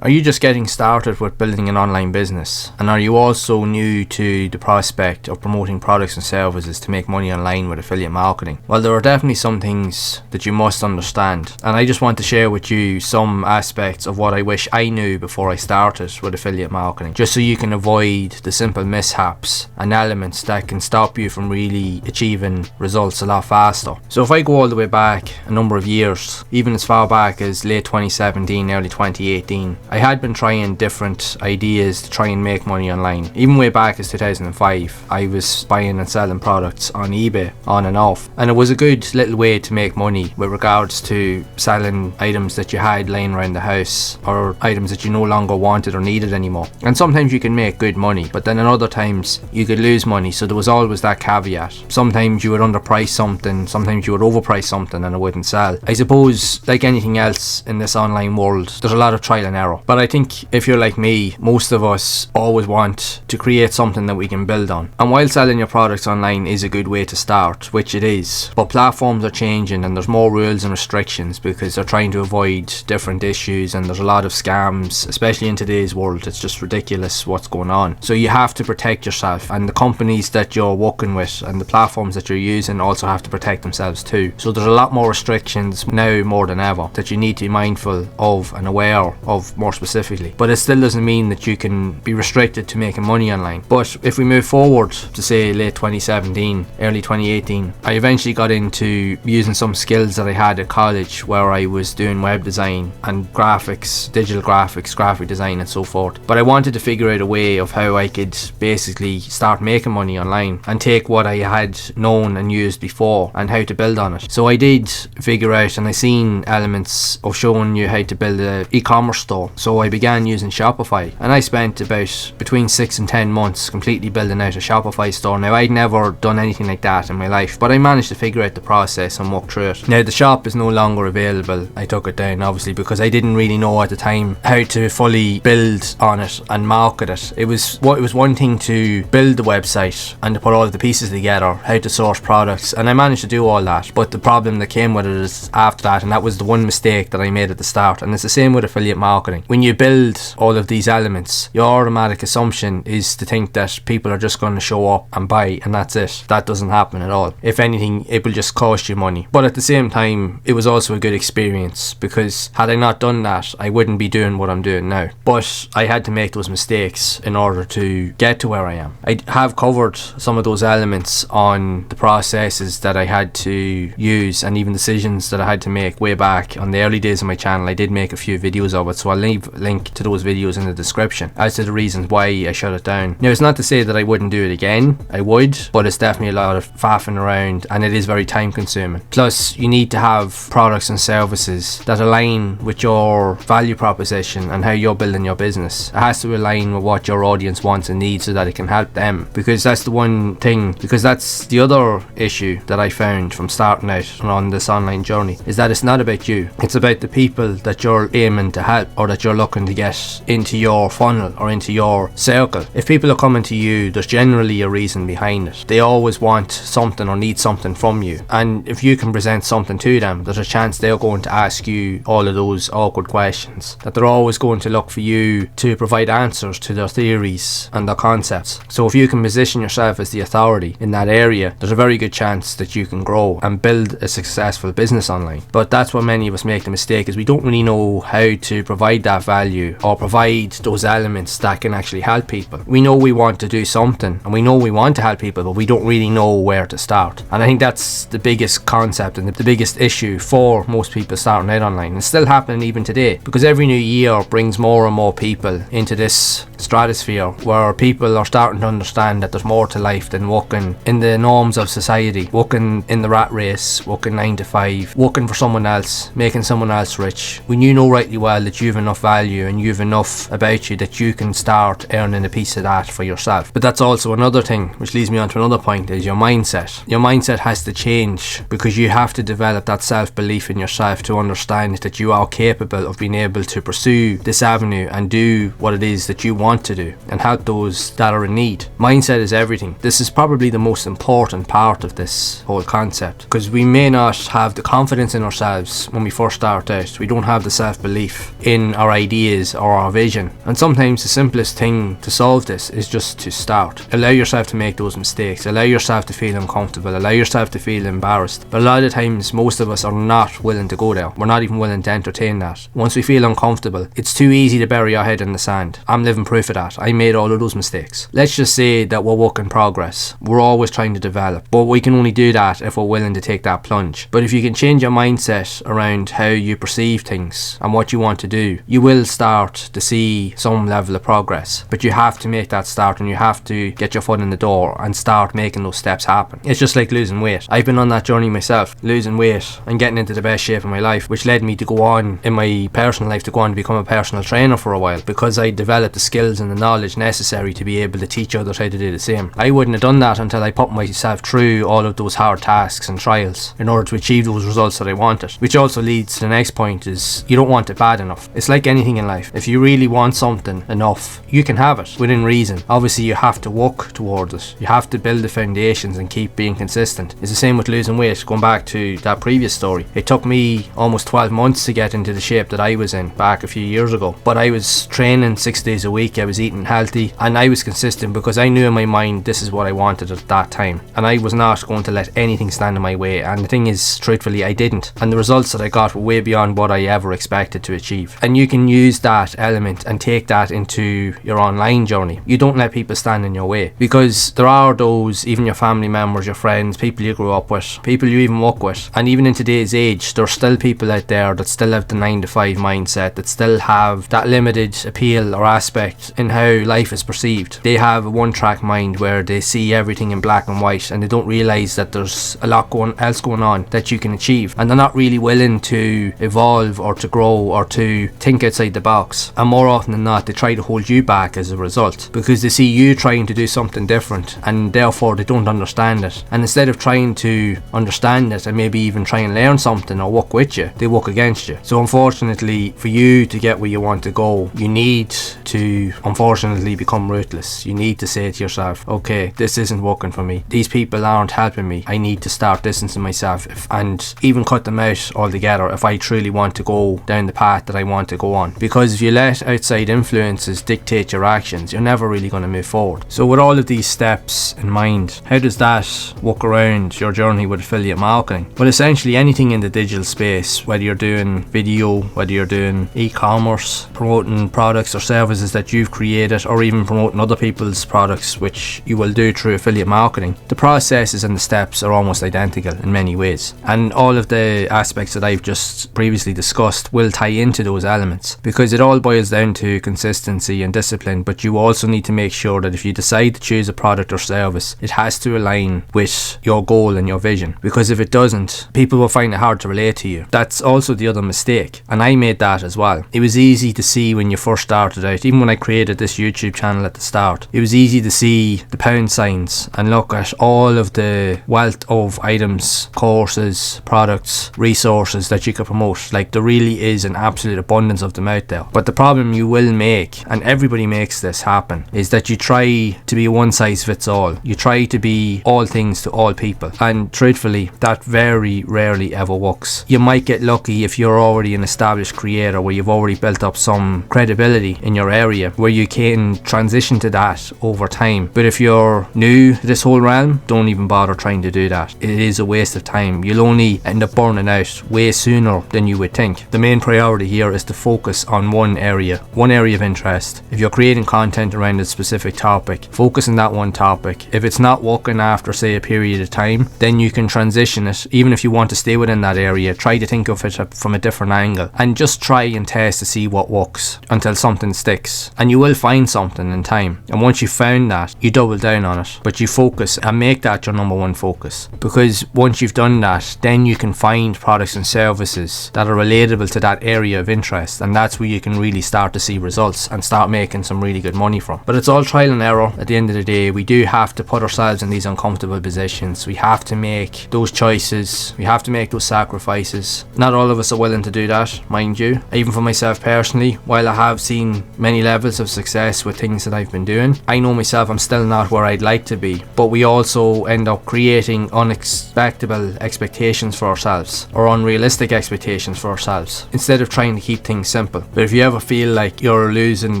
Are you just getting started with building an online business? And are you also new to the prospect of promoting products and services to make money online with affiliate marketing? Well, there are definitely some things that you must understand. And I just want to share with you some aspects of what I wish I knew before I started with affiliate marketing, just so you can avoid the simple mishaps and elements that can stop you from really achieving results a lot faster. So if I go all the way back a number of years, even as far back as late 2017, early 2018, I had been trying different ideas to try and make money online. Even way back as 2005, I was buying and selling products on eBay on and off, and it was a good little way to make money with regards to selling items that you had laying around the house or items that you no longer wanted or needed anymore. And sometimes you can make good money, but then in other times you could lose money, so there was always that caveat. Sometimes you would underprice something, sometimes you would overprice something and it wouldn't sell. I suppose, like anything else in this online world, there's a lot of trial and error. But I think if you're like me, most of us always want to create something that we can build on. And while selling your products online is a good way to start, which it is, but platforms are changing and there's more rules and restrictions because they're trying to avoid different issues, and there's a lot of scams, especially in today's world. It's just ridiculous what's going on. So you have to protect yourself, and the companies that you're working with and the platforms that you're using also have to protect themselves too. So there's a lot more restrictions now more than ever that you need to be mindful of and aware of more specifically. But it still doesn't mean that you can be restricted to making money online. But if we move forward to say late 2017, early 2018, I eventually got into using some skills that I had at college where I was doing web design and graphics, digital graphics, graphic design and so forth. But I wanted to figure out a way of how I could basically start making money online and take what I had known and used before and how to build on it. So I did figure out, and I seen elements of showing you how to build an e-commerce store. So I began using Shopify, and I spent about between 6 and 10 months completely building out a Shopify store. Now, I'd never done anything like that in my life, but I managed to figure out the process and work through it. Now, the shop is no longer available. I took it down obviously because I didn't really know at the time how to fully build on it and market it. It was one thing to build the website and to put all of the pieces together, how to source products, and I managed to do all that. But the problem that came with it is after that, and that was the one mistake that I made at the start, and it's the same with affiliate marketing. When you build all of these elements, your automatic assumption is to think that people are just going to show up and buy, and that's it. That doesn't happen at all. If anything, it will just cost you money. But at the same time, it was also a good experience, because had I not done that, I wouldn't be doing what I'm doing now. But I had to make those mistakes in order to get to where I am. I have covered some of those elements on the processes that I had to use and even decisions that I had to make way back on the early days of my channel. I did make a few videos of it, so I'll leave a link to those videos in the description as to the reasons why I shut it down. Now, it's not to say that I wouldn't do it again. I would, but it's definitely a lot of faffing around, and it is very time consuming. Plus, you need to have products and services that align with your value proposition and how you're building your business. It has to align with what your audience wants and needs so that it can help them, because that's the one thing, because that's the other issue that I found from starting out on this online journey, is that it's not about you. It's about the people that you're aiming to help or that you're looking to get into your funnel or into your circle. If people are coming to you, there's generally a reason behind it. They always want something or need something from you, and if you can present something to them, there's a chance they're going to ask you all of those awkward questions, that they're always going to look for you to provide answers to their theories and their concepts. So if you can position yourself as the authority in that area, there's a very good chance that you can grow and build a successful business online. But that's where many of us make the mistake, is we don't really know how to provide that value or provide those elements that can actually help people. We know we want to do something and we know we want to help people, but we don't really know where to start. And I think that's the biggest concept and the biggest issue for most people starting out online. It's still happening even today, because every new year brings more and more people into this stratosphere where people are starting to understand that there's more to life than working in the norms of society, working in the rat race, working 9 to 5, working for someone else, making someone else rich, when you know rightly well that you've enough value and you've enough about you that you can start earning a piece of that for yourself. But that's also another thing, which leads me on to another point, is your mindset. Your mindset has to change, because you have to develop that self-belief in yourself to understand that you are capable of being able to pursue this avenue and do what it is that you want to do and help those that are in need. Mindset is everything. This is probably the most important part of this whole concept, because we may not have the confidence in ourselves when we first start out. We don't have the self-belief in our ideas or our vision. And sometimes the simplest thing to solve this is just to start. Allow yourself to make those mistakes, allow yourself to feel uncomfortable, allow yourself to feel embarrassed. But a lot of the times most of us are not willing to go there. We're not even willing to entertain that. Once we feel uncomfortable, it's too easy to bury our head in the sand. I'm living proof of that. I made all of those mistakes. Let's just say that we're work in progress. We're always trying to develop, but we can only do that if we're willing to take that plunge. But if you can change your mindset around how you perceive things and what you want to do, you will start to see some level of progress. But you have to make that start, and you have to get your foot in the door and start making those steps happen. It's just like losing weight. I've been on that journey myself, losing weight and getting into the best shape of my life, which led me to go on in my personal life to go on to become a personal trainer for a while, because I developed the skills and the knowledge necessary to be able to teach others how to do the same. I wouldn't have done that until I put myself through all of those hard tasks and trials in order to achieve those results that I wanted. Which also leads to the next point, is you don't want it bad enough. It's like anything in life. If you really want something enough, you can have it within reason. Obviously you have to work towards it. You have to build the foundations and keep being consistent. It's the same with losing weight. Going back to that previous story, it took me almost 12 months to get into the shape that I was in back a few years ago. But I was training 6 days a week, I was eating healthy, and I was consistent because I knew in my mind this is what I wanted at that time, and I was not going to let anything stand in my way. And the thing is, truthfully, I didn't, and the results that I got were way beyond what I ever expected to achieve. And you can use that element and take that into your online journey. You don't let people stand in your way, because there are those, even your family members, your friends, people you grew up with, people you even work with, and even in today's age there's still people out there that still have the 9 to 5 mindset, that still have that limited appeal or aspect in how life is perceived. They have a one-track mind where they see everything in black and white, and they don't realise that there's a lot else going on that you can achieve, and they're not really willing to evolve or to grow or to think outside the box. And more often than not, they try to hold you back as a result, because they see you trying to do something different, and therefore they don't understand it. And instead of trying to understand it and maybe even try and learn something or work with you, they work against you. So unfortunately, for you to get where you want to go, you need to unfortunately become ruthless. You need to say to yourself, okay, this isn't working for me, these people aren't helping me, I need to start distancing myself and even cut them out altogether if I truly want to go down the path that I want to go on. Because if you let outside influences dictate your actions, you're never really going to move forward. So with all of these steps in mind, how does that work around your journey with affiliate marketing? Well, essentially anything in the digital space, whether you're doing video, whether you're doing e-commerce, promoting products or services that you've created, or even promoting other people's products, which you will do through affiliate marketing, the processes and the steps are almost identical in many ways, and all of the aspects that I've just previously discussed will tie into those elements, because it all boils down to consistency and discipline. But you also need to make sure that if you decide to choose a product or service, it has to align with your goal and your vision, because if it doesn't, people will find it hard to relate to you. That's also the other mistake, and I made that as well. It was easy to see when you first started out, even when I created this YouTube channel at the start, it was easy to see the pound signs and look at all of the wealth of items, courses, products, resources that you could promote. Like, there really is an absolute abundance of them out there. But the problem you will make, and everybody makes this happen, is that you try to be one size fits all. You try to be all things to all people, and truthfully that very rarely ever works. You might get lucky if you're already an established creator where you've already built up some credibility in your area, where you can transition to that over time. But if you're new to this whole realm, don't even bother trying to do that. It is a waste of time. You'll only end up burning out way sooner than you would think. The main priority here is to focus on one area of interest. If you're creating content around a specific topic, focus on that one topic. If it's not working after, say, a period of time, then you can transition it. Even if you want to stay within that area, try to think of it from a different angle, and just try and test to see what works until something sticks. And you will find something in time, and once you found that, you double down on it, but you focus and make that your number one focus. Because once you've done that, then you can find products and services that are relatable to that area of interest, and that's where you can really start to see results and start making some really good money from. But it's all trial and error. At the end of the day, we do have to put ourselves in these uncomfortable positions. We have to make those choices, we have to make those sacrifices. Not all of us are willing to do that, mind you. Even for myself personally, while I have seen many levels of success with things that I've been doing, I know myself I'm still not where I'd like to be. But we also end up creating unexpectable expectations for ourselves, or unrealistic expectations for ourselves, instead of trying to keep things simple. But if you ever feel like you're losing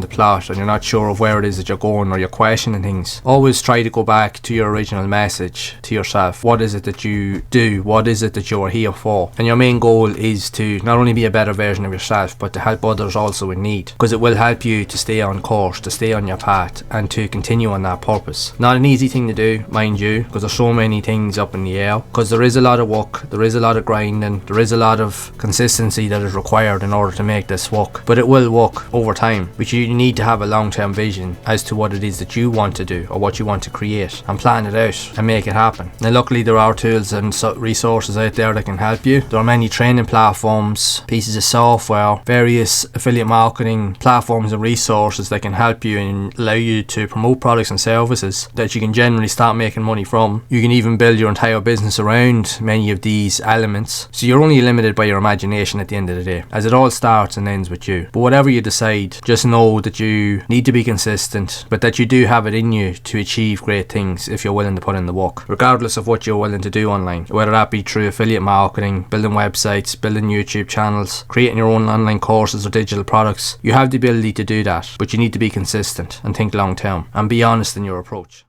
the plot and you're not sure of where it is that you're going, or you're questioning things, always try to go back to your original message to yourself. What is it that you do? What is it that you're here for? And your main goal is to not only be a better version of yourself, but to help others also in need, because it will help you to stay on course, to stay on your path, and to continue on that purpose. Not an easy thing to do, mind you, because there's so many things up in the air, because there is a lot of work, there is a lot of grinding, there is a lot of consistency that is required in order to make this work. But it will work over time, but you need to have a long-term vision as to what it is that you want to do or what you want to create, and plan it out and make it happen. Now luckily there are tools and resources out there that can help you. There are many training platforms, pieces of software, various affiliate marketing platforms and resources that can help you and allow you to promote products and services that you can generally start making money from. You can even build your entire business around many of these elements, so you're only limited by your imagination at the end of the day, as it all starts and ends with you. But whatever you decide, just know that you need to be consistent, but that you do have it in you to achieve great things if you're willing to put in the work, regardless of what you're willing to do online, whether that be through affiliate marketing, building websites, building YouTube channels, creating your own online courses or digital products. You have the ability to do that, but you need to be consistent and think long term and be honest in your approach.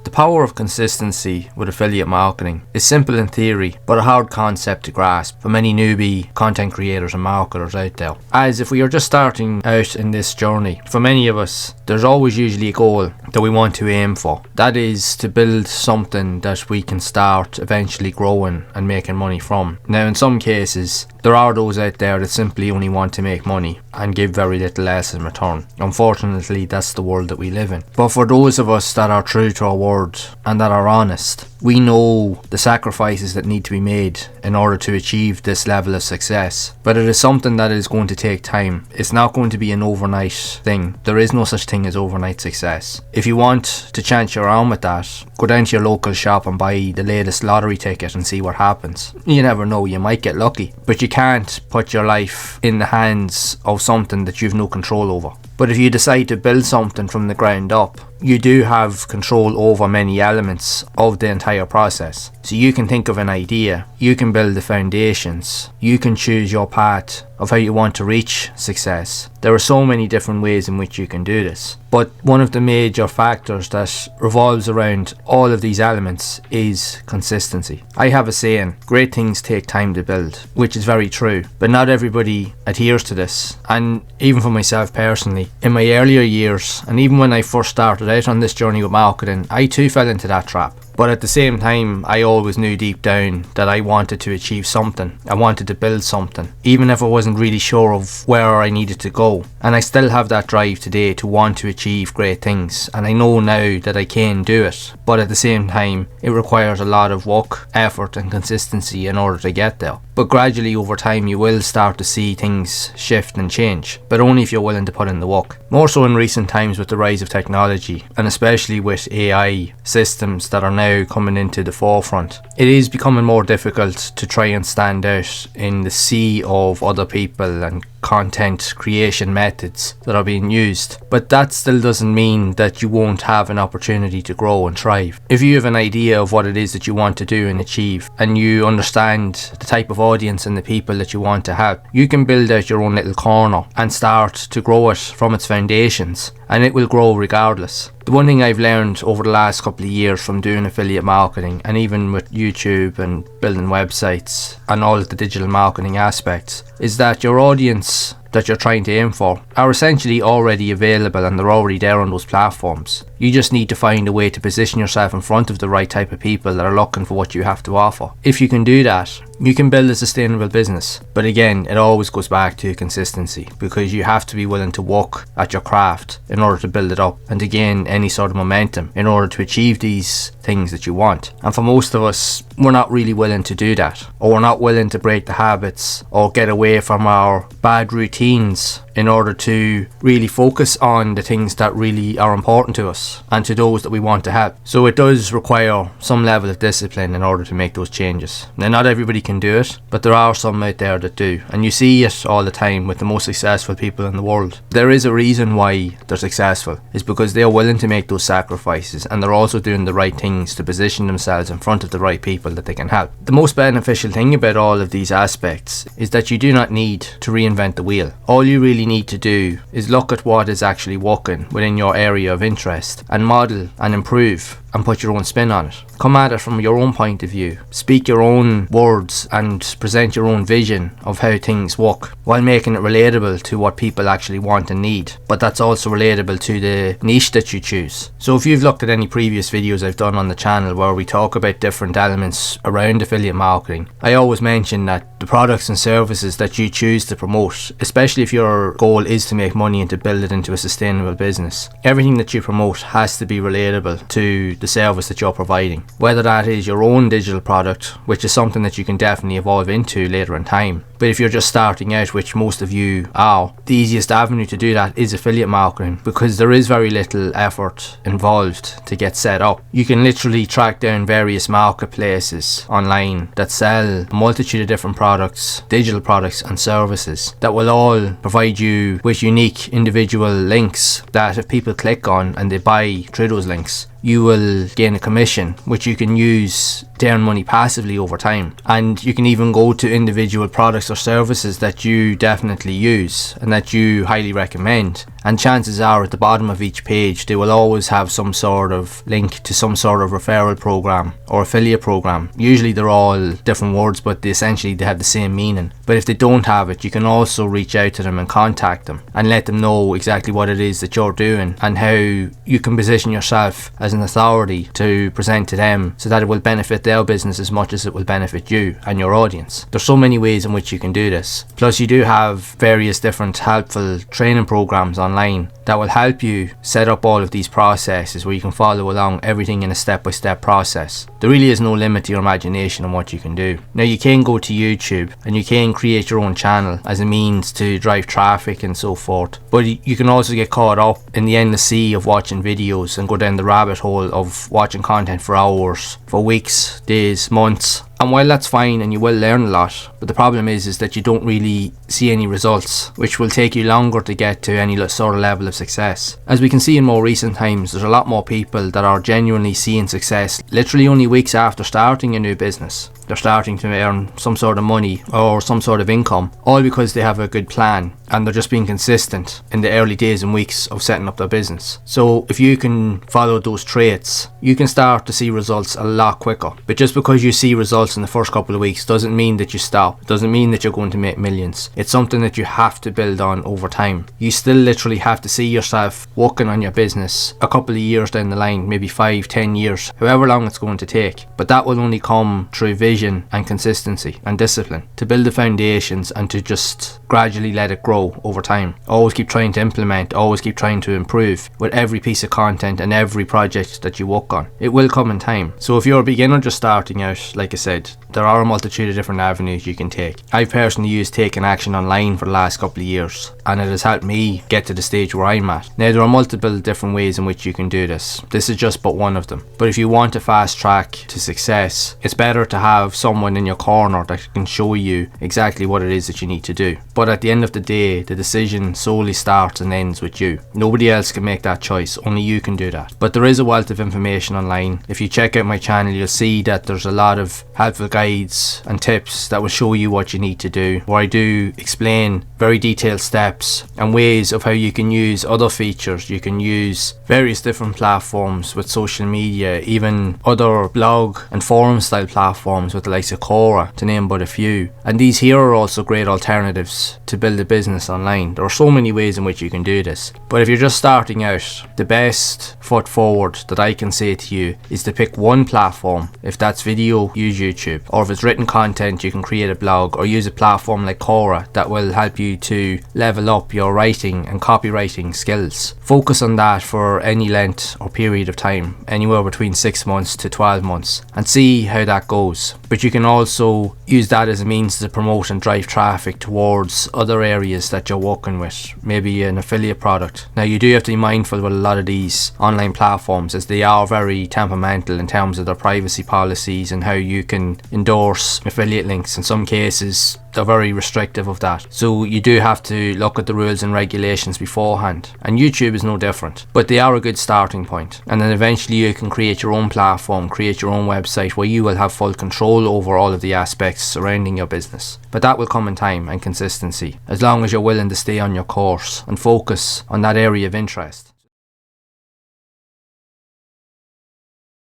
The power of consistency with affiliate marketing is simple in theory, but a hard concept to grasp for many newbie content creators and marketers out there. As if we are just starting out in this journey, for many of us, there's always usually a goal that we want to aim for. That is to build something that we can start eventually growing and making money from. Now in some cases, there are those out there that simply only want to make money and give very little else in return. Unfortunately, that's the world that we live in. But for those of us that are true to our word and that are honest, we know the sacrifices that need to be made in order to achieve this level of success. But it is something that is going to take time. It's not going to be an overnight thing. There is no such thing as overnight success. If you want to chance your arm with that, go down to your local shop and buy the latest lottery ticket and see what happens. You never know, you might get lucky. But you can't put your life in the hands of something that you've no control over. But if you decide to build something from the ground up, you do have control over many elements of the entire process. So you can think of an idea, you can build the foundations, you can choose your path of how you want to reach success. There are so many different ways in which you can do this. But one of the major factors that revolves around all of these elements is consistency. I have a saying, great things take time to build, which is very true, but not everybody adheres to this. And even for myself personally, in my earlier years, and even when I first started out on this journey with marketing, I too fell into that trap. But at the same time, I always knew deep down that I wanted to achieve something. I wanted to build something, even if I wasn't really sure of where I needed to go. And I still have that drive today to want to achieve great things. And I know now that I can do it. But at the same time, it requires a lot of work, effort and consistency in order to get there. But gradually over time you will start to see things shift and change, but only if you're willing to put in the work. More so in recent times with the rise of technology, and especially with AI systems that are now coming into the forefront. It is becoming more difficult to try and stand out in the sea of other people and content creation methods that are being used. But that still doesn't mean that you won't have an opportunity to grow and thrive. If you have an idea of what it is that you want to do and achieve, and you understand the type of audience and the people that you want to help, you can build out your own little corner and start to grow it from its foundations, and it will grow regardless. The one thing I've learned over the last couple of years from doing affiliate marketing, and even with YouTube and building websites and all of the digital marketing aspects, is that your audience that you're trying to aim for are essentially already available and they're already there on those platforms. You just need to find a way to position yourself in front of the right type of people that are looking for what you have to offer. If you can do that, you can build a sustainable business. But again, it always goes back to consistency, because you have to be willing to work at your craft in order to build it up and to gain any sort of momentum in order to achieve these things that you want. And for most of us, we're not really willing to do that, or we're not willing to break the habits or get away from our bad routines in order to really focus on the things that really are important to us. others and to those that we want to help. So it does require some level of discipline in order to make those changes. Now, not everybody can do it, but there are some out there that do, and you see it all the time with the most successful people in the world. There is a reason why they're successful. It's because they're willing to make those sacrifices, and they're also doing the right things to position themselves in front of the right people that they can help. The most beneficial thing about all of these aspects is that you do not need to reinvent the wheel. All you really need to do is look at what is actually working within your area of interest and model and improve and put your own spin on it. Come at it from your own point of view. Speak your own words and present your own vision of how things work while making it relatable to what people actually want and need. But that's also relatable to the niche that you choose. So if you've looked at any previous videos I've done on the channel where we talk about different elements around affiliate marketing, I always mention that the products and services that you choose to promote, especially if your goal is to make money and to build it into a sustainable business, everything that you promote has to be relatable to the service that you're providing. Whether that is your own digital product, which is something that you can definitely evolve into later in time. But if you're just starting out, which most of you are, the easiest avenue to do that is affiliate marketing, because there is very little effort involved to get set up. You can literally track down various marketplaces online that sell a multitude of different products, digital products and services that will all provide you with unique individual links that if people click on and they buy through those links, you will gain a commission which you can use to earn money passively over time. And you can even go to individual products or services that you definitely use and that you highly recommend, and chances are at the bottom of each page they will always have some sort of link to some sort of referral program or affiliate program. Usually they're all different words, but they have the same meaning. But if they don't have it, you can also reach out to them and contact them and let them know exactly what it is that you're doing and how you can position yourself as an authority to present to them so that it will benefit their business as much as it will benefit you and your audience. There's so many ways in which you can do this. Plus you do have various different helpful training programs online that will help you set up all of these processes where you can follow along everything in a step-by-step process. There really is no limit to your imagination on what you can do. Now you can go to YouTube and you can create your own channel as a means to drive traffic and so forth, but you can also get caught up in the endless sea of watching videos and go down the rabbit hole of watching content for hours, for weeks, days, months. And while that's fine and you will learn a lot, but the problem is that you don't really see any results, which will take you longer to get to any sort of level of success. As we can see in more recent times, there's a lot more people that are genuinely seeing success literally only weeks after starting a new business. They're starting to earn some sort of money or some sort of income, all because they have a good plan and they're just being consistent in the early days and weeks of setting up their business. So if you can follow those traits, you can start to see results a lot quicker. But just because you see results in the first couple of weeks doesn't mean that you stop. It doesn't mean that you're going to make millions. It's something that you have to build on over time. You still literally have to see yourself working on your business a couple of years down the line, maybe 5-10 years, however long it's going to take. But that will only come through vision and consistency and discipline to build the foundations and to just gradually let it grow over time. Always keep trying to implement, always keep trying to improve with every piece of content and every project that you work on. It will come in time. So if you're a beginner just starting out, like I said, there are a multitude of different avenues you can take. I've personally used Taking Action Online for the last couple of years and it has helped me get to the stage where I'm at. Now there are multiple different ways in which you can do this. This is just but one of them. But if you want to fast track to success, it's better to have someone in your corner that can show you exactly what it is that you need to do. But at the end of the day, the decision solely starts and ends with you. Nobody else can make that choice, only you can do that. But there is a wealth of information online. If you check out my channel, you'll see that there's a lot of helpful guides and tips that will show you what you need to do, where I do explain very detailed steps and ways of how you can use other features. You can use various different platforms with social media, even other blog and forum style platforms with the likes of Quora, to name but a few. And these here are also great alternatives to build a business online. There are so many ways in which you can do this. But if you're just starting out, the best foot forward that I can say to you is to pick one platform. If that's video, use YouTube. Or if it's written content, you can create a blog or use a platform like Quora that will help you to level up your writing and copywriting skills. Focus on that for any length or period of time, anywhere between 6 months to 12 months, and see how that goes. but you can also use that as a means to promote and drive traffic towards other areas that you're working with, maybe an affiliate product. Now you do have to be mindful with a lot of these online platforms, as they are very temperamental in terms of their privacy policies and how you can endorse affiliate links. In some cases they're very restrictive of that, so you do have to look at the rules and regulations beforehand, and YouTube is no different. But they are a good starting point, and then eventually you can create your own platform, create your own website where you will have full control over all of the aspects surrounding your business. But that will come in time and consistency, as long as you're willing to stay on your course and focus on that area of interest.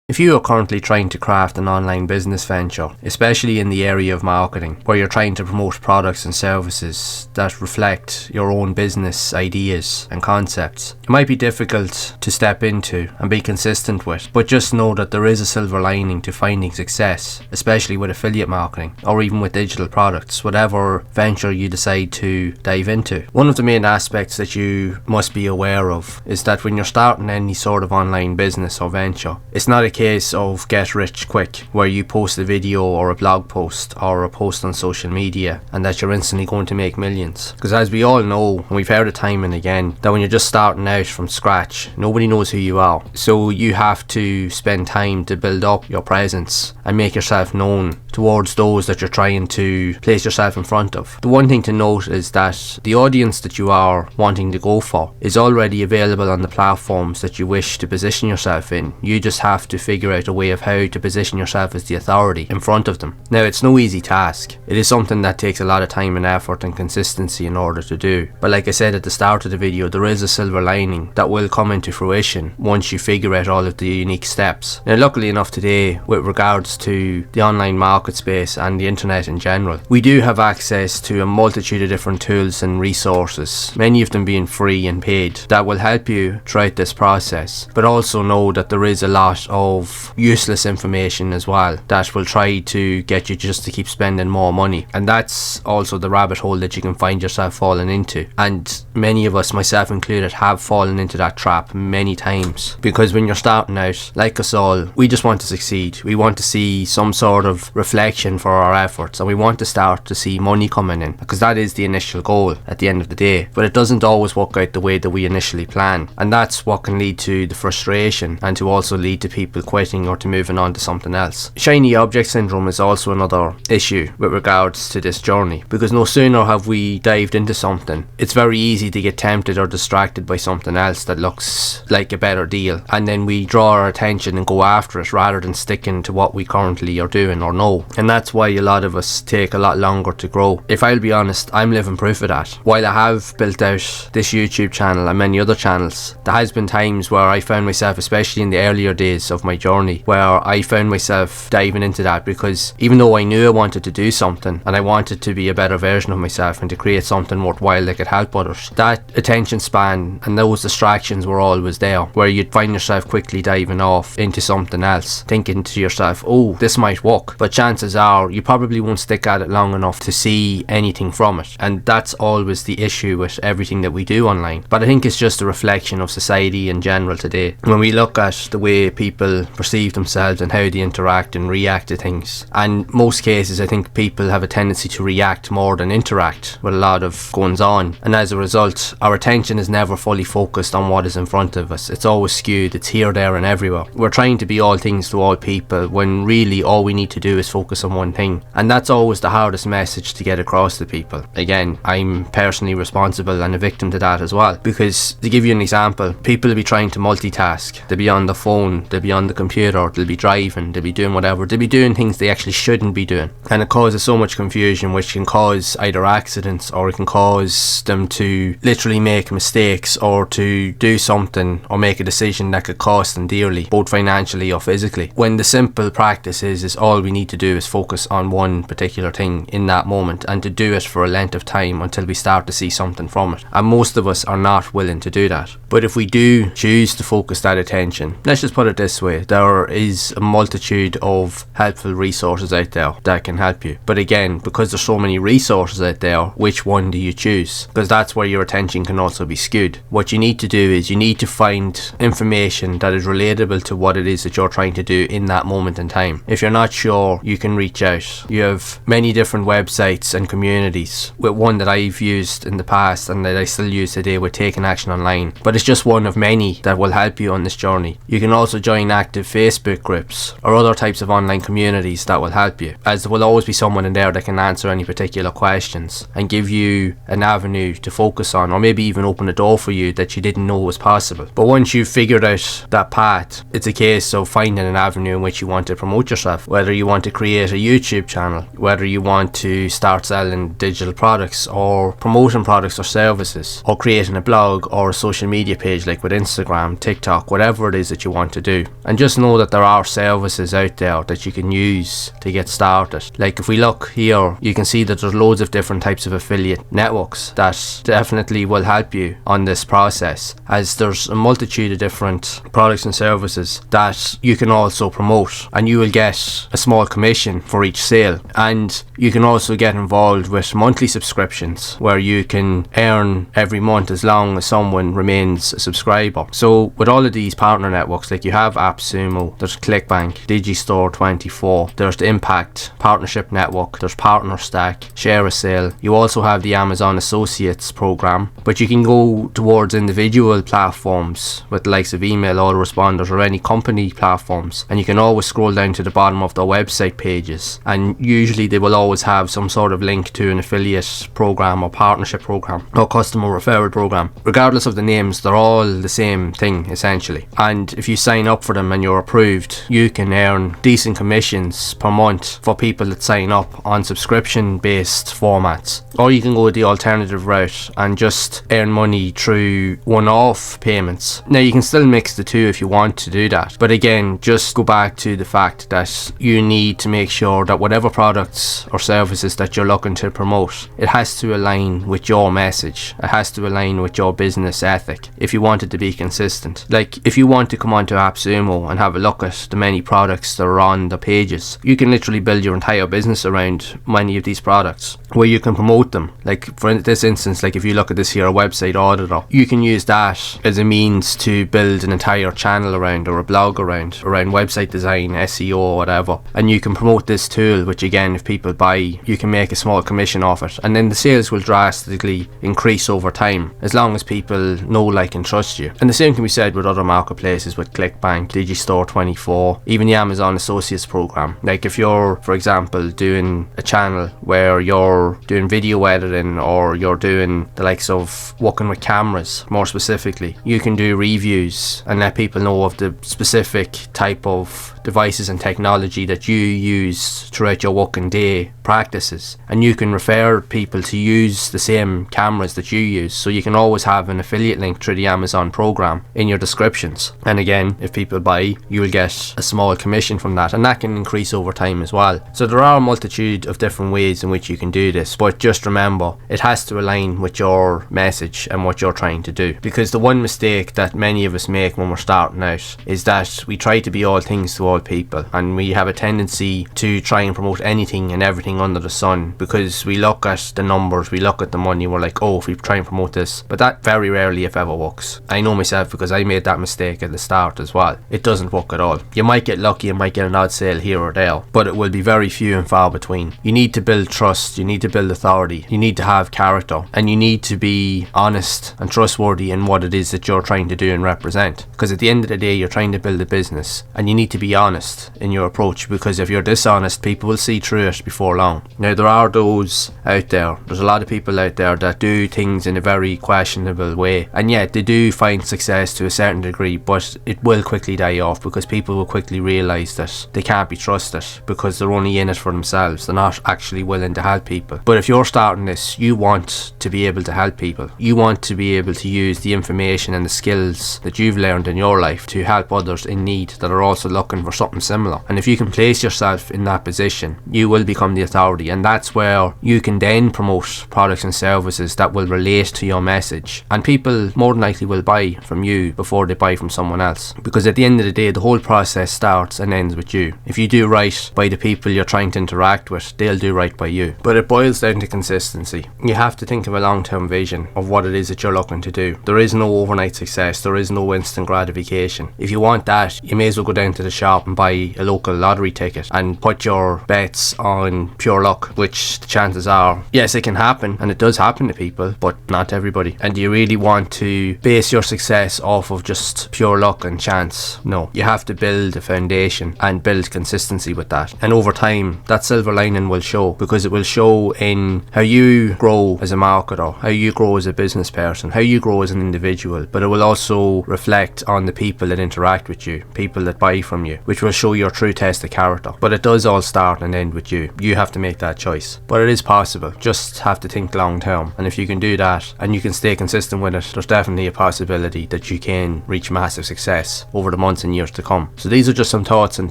If you are currently trying to craft an online business venture, especially in the area of marketing, where you're trying to promote products and services that reflect your own business ideas and concepts, it might be difficult to step into and be consistent with, but just know that there is a silver lining to finding success, especially with affiliate marketing or even with digital products, whatever venture you decide to dive into. One of the main aspects that you must be aware of is that when you're starting any sort of online business or venture, it's not a case of get rich quick, where you post a video or a blog post or a post on social media and that you're instantly going to make millions. Because as we all know, and we've heard it time and again, that when you're just starting out from scratch, nobody knows who you are. So you have to spend time to build up your presence and make yourself known towards those that you're trying to place yourself in front of. The one thing to note is that the audience that you are wanting to go for is already available on the platforms that you wish to position yourself in. You just have to figure out a way of how to position yourself as the authority in front of them. Now, it's no easy task. It is something that takes a lot of time and effort and consistency in order to do. But like I said at the start of the video, there is a silver lining that will come into fruition once you figure out all of the unique steps. Now, luckily enough today, with regards to the online market space and the internet in general, we do have access to a multitude of different tools and resources, many of them being free and paid, that will help you throughout this process. But also know that there is a lot of useless information as well that will try to get you just to keep spending more money, and that's also the rabbit hole that you can find yourself falling into. And many of us, myself included, have fallen into that trap many times, because when you're starting out, like us all, we just want to succeed. We want to see some sort of reflection for our efforts, and we want to start to see money coming in, because that is the initial goal at the end of the day. But it doesn't always work out the way that we initially plan, and that's what can lead to the frustration and to also lead to people quitting or to moving on to something else. Shiny object syndrome is also another issue with regards to this journey, because no sooner have we dived into something, it's very easy to get tempted or distracted by something else that looks like a better deal, and then we draw our attention and go after it rather than sticking to what we currently are doing or know. And that's why a lot of us take a lot longer to grow. If I'll be honest, I'm living proof of that. While I have built out this YouTube channel and many other channels, there has been times where I found myself, especially in the earlier days of my journey, where I found myself diving into that, because even though I knew I wanted to do something and I wanted to be a better version of myself and to create something worthwhile that could help others, that attention span and those distractions were always there, where you'd find yourself quickly diving off into something else, thinking to yourself, oh, this might work, but chances are you probably won't stick at it long enough to see anything from it. And that's always the issue with everything that we do online. But I think it's just a reflection of society in general today. When we look at the way people perceive themselves and how they interact and react to things, and most cases I think people have a tendency to react more than interact with a lot of goings on, and as a result our attention is never fully focused on what is in front of us. It's always skewed, it's here, there and everywhere. We're trying to be all things to all people when really all we need to do is focus on one thing, and that's always the hardest message to get across to people. Again, I'm personally responsible and a victim to that as well, because to give you an example, people will be trying to multitask. They'll be on the phone, they'll be on the computer, they'll be driving, they'll be doing whatever, they'll be doing things they actually shouldn't be doing, and it causes so much confusion, which can cause either accidents or it can cause them to literally make mistakes or to do something or make a decision that could cost them dearly, both financially or physically, when the simple practice is all we need to do is focus on one particular thing in that moment, and to do it for a length of time until we start to see something from it. And most of us are not willing to do that. But if we do choose to focus that attention, let's just put it this way, there is a multitude of helpful resources out there that can help you. But again, because there's so many resources out there, which one do you choose? Because that's where your attention can also be skewed. What you need to do is you need to find information that is relatable to what it is that you're trying to do in that moment in time. If you're not sure, you can reach out. You have many different websites and communities, with one that I've used in the past and that I still use today with Taking Action Online, but it's just one of many that will help you on this journey. You can also join active Facebook groups or other types of online communities that will help you, as there will always be someone in there that can answer any particular questions and give you an avenue to focus on, or maybe even open a door for you that you didn't know was possible. But once you've figured out that path, it's a case of finding an avenue in which you want to promote yourself, whether you want to create a YouTube channel, whether you want to start selling digital products or promoting products or services, or creating a blog or a social media page like with Instagram, TikTok, whatever it is that you want to do. And just know that there are services out there that you can use to get started. Like if we look here, you can see that there's loads of different types of affiliate networks that definitely will help you on this process, as there's a multitude of different products and services that you can also promote, and you will get a small commission for each sale. And you can also get involved with monthly subscriptions where you can earn every month as long as someone remains a subscriber. So with all of these partner networks, like you have AppSumo, there's ClickBank, Digistore24, there's the Impact Partnership Network, there's PartnerStack, ShareASale. You also have the Amazon Associates program, but you can go towards individual platforms with the likes of email autoresponders or any company platforms, and you can always scroll down to the bottom of their website pages, and usually they will always have some sort of link to an affiliate program or partnership program or customer referral program. Regardless of the names, they're all the same thing essentially, and if you sign up for them and you're approved, you can earn decent commissions per month for people that sign up on subscription based formats. Or you can go the alternative route and just earn money through one-off payments. Now you can still mix the two if you want to do that, but again, just go back to the fact that you need to make sure that whatever products or services that you're looking to promote, it has to align with your message. It has to align with your business ethic if you want it to be consistent. Like if you want to come onto AppSumo and have a look at the many products that are on the pages, you can literally build your entire business around many of these products where you can promote them. Like for this instance, like if you look at this here, a website auditor, you can use that as a means to build an entire channel around, or a blog around website design, SEO or whatever, and you can promote this tool, which again, if people buy, you can make a small commission off it, and then the sales will drastically increase over time as long as people know, like and trust you. And the same can be said with other marketplaces, with ClickBank, Digistore24, even the Amazon Associates program. Like if you're, for example, doing a channel where you're doing video editing, or you're doing the likes of working with cameras more specifically, you can do reviews and let people know of the specific type of devices and technology that you use throughout your working day practices, and you can refer people to use the same cameras that you use, so you can always have an affiliate link through the Amazon program in your descriptions. And again, if people buy, you will get a small commission from that, and that can increase over time as well. So there are a multitude of different ways in which you can do this, but just remember, it has to align with your message and what you're trying to do. Because the one mistake that many of us make when we're starting out is that we try to be all things to all people, and we have a tendency to try and promote anything and everything under the sun, because we look at the numbers, we look at the money, we're like, oh, if we try and promote this. But that very rarely, if ever, works. I know myself, because I made that mistake at the start as well. It doesn't work at all. You might get lucky, you might get an odd sale here or there, but it will be very few and far between. You need to build trust, you need to build authority, you need to have character, and you need to be honest and trustworthy in what it is that you're trying to do and represent. Because at the end of the day, you're trying to build a business, and you need to be honest in your approach, because if you're dishonest, people will see through it before long. Now, there are those out there, there's a lot of people out there that do things in a very questionable way, and yet they do find success to a certain degree, but it will quickly die off, because people will quickly realise that they can't be trusted, because they're only in it for themselves, they're not actually willing to help people. But if you're starting this, you want to be able to help people, you want to be able to use the information and the skills that you've learned in your life to help others in need that are also looking for something similar. And if you can place yourself in that position, you will become the authority, and that's where you can then promote products and services that will relate to your message, and people more than likely will buy from you before they buy from someone else, because at the end of the day the whole process starts and ends with you. If you do right by the people you're trying to interact with, they'll do right by you. But it boils down to consistency. You have to think of a long-term vision of what it is that you're looking to do. There is no overnight success, there is no instant gratification. If you want that, you may as well go down to the shop and buy a local lottery ticket and put your bets on pure luck, which the chances are, yes, it can happen, and it does happen to people, but not to everybody. And do you really want to base your success off of just pure luck and chance? No, you have to build a foundation and build consistency with that, and over time that silver lining will show, because it will show in how you grow as a marketer, how you grow as a business person, how you grow as an individual, but it will also reflect on the people that interact with you, people that buy from you, which will show your true test of character. But it does all start and end with you. You have to make that choice, but it is possible. Just have to think long term, and if you can do that and you can stay consistent with it, there's definitely a possibility that you can reach massive success over the months and years to come. So these are just some thoughts and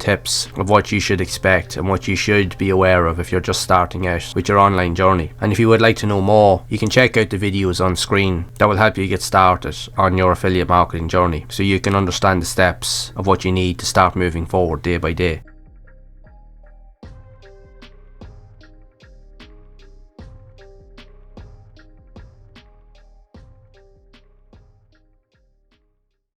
tips of what you should expect and what you should be aware of if you're just starting out with your online journey. And if you would like to know more, you can check out the videos on screen that will help you get started on your affiliate marketing journey, so you can understand the steps of what you need to start moving forward day by day.